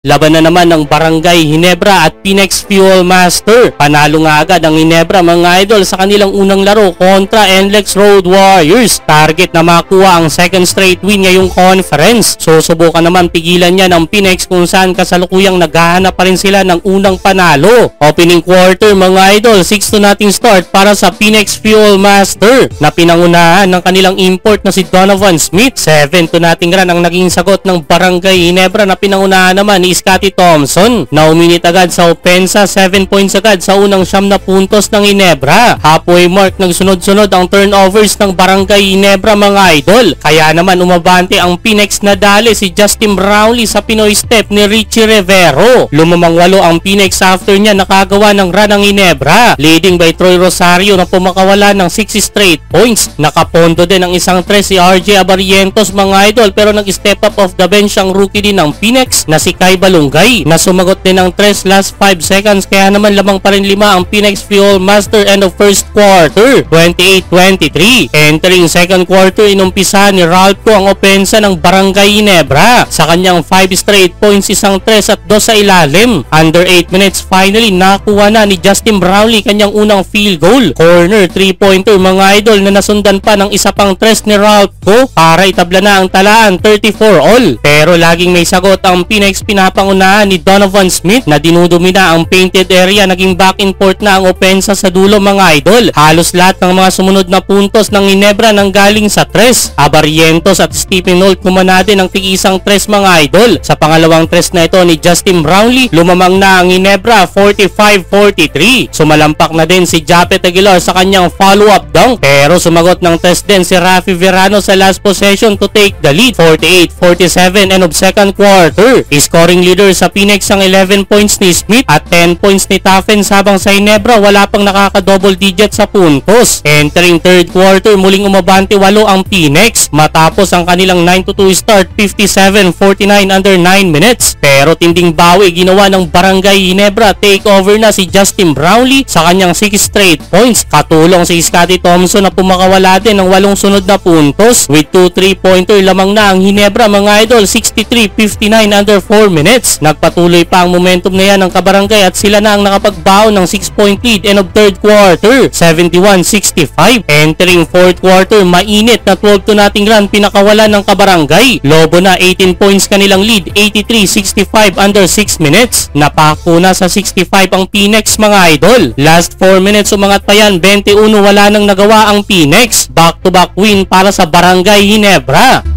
Laban na naman ng Barangay Ginebra at Phoenix Fuel Master. Panalo nga agad ang Ginebra mga idol sa kanilang unang laro kontra NLEX Road Warriors. Target na makuha ang second straight win ngayong conference. Susubukan naman pigilan niya ng Phoenix kung saan kasalukuyang naghahanap pa rin sila ng unang panalo. Opening quarter mga idol, 6-0 start para sa Phoenix Fuel Master na pinangunahan ng kanilang import na si Donovan Smith. 7-0 run ang naging sagot ng Barangay Ginebra na pinangunahan naman ni Scotty Thompson na uminit agad sa opensa. 7 points agad sa unang 9 na puntos ng Ginebra. Halfway mark nagsunod-sunod ang turnovers ng Barangay Ginebra mga idol. Kaya naman umabante ang Phoenix na dali si Justin Brownlee sa Pinoy step ni Richie Rivero. Lumamang 8 ang Phoenix after niya nakagawa ng run ang Ginebra. Leading by Troy Rosario na pumakawala ng 6 straight points. Nakapondo din ang isang 3 si RJ Abarientos mga idol pero nag-step up off the bench ang rookie din ng Phoenix na si Kai Balungay na sumagot din ng 3 last 5 seconds kaya naman lamang pa rin 5 ang Phoenix Fuel Master end of first quarter 28-23. Entering second quarter inumpisa ni Ralph ang opensa ng Barangay Ginebra sa kanyang 5 straight points, isang 3 at 2 sa ilalim. Under 8 minutes finally nakuha na ni Justin Brownlee kanyang unang field goal. Corner 3-pointer mga idol na nasundan pa ng isa pang 3 ni Ralph para itabla na ang talaan 34 all. Pero laging may sagot ang Phoenix. Pinapangunahan ni Donovan Smith na dinudumi na ang painted area. Naging back and forth na ang opensa sa dulo mga idol. Halos lahat ng mga sumunod na puntos ng Ginebra nang galing sa 3. Abarientos at Stephen Holt kumanade ng tig-isang 3 mga idol. Sa pangalawang 3 na ito ni Justin Brownlee, lumamang na ang Ginebra 45-43. Sumalampak na din si Japet Aguilar sa kanyang follow-up dunk pero sumagot ng 3 din si Rafi Verano sa last possession to take the lead 48-47 end of second quarter. Scoring leader sa Phoenix ang 11 points ni Smith at 10 points ni Taffens habang sa Ginebra wala pang nakaka-double digit sa puntos. Entering third quarter muling umabante 8 ang Phoenix matapos ang kanilang 9-2 start 57-49 under 9 minutes. Pero tinding bawi ginawa ng Barangay Ginebra. Take over na si Justin Brownlee sa kanyang 6 straight points. Katulong si Scotty Thompson na pumakawala din ng 8 sunod na puntos. With 2 3-pointer lamang na ang Ginebra mga idol 63-59 under 4 minutes. Nagpatuloy pa ang momentum na yan ng Kabarangay at sila na ang nakapagbaon ng 6-point lead end of third quarter 71-65. Entering fourth quarter mainit na 12-0 run pinakawalan ng Kabarangay. Lobo na 18 points kanilang lead 83-65 under 6 minutes. Napako na sa 65 ang Phoenix mga idol. Last 4 minutes umangat pa yan 21 wala nang nagawa ang Phoenix. Back to back win para sa Barangay Ginebra.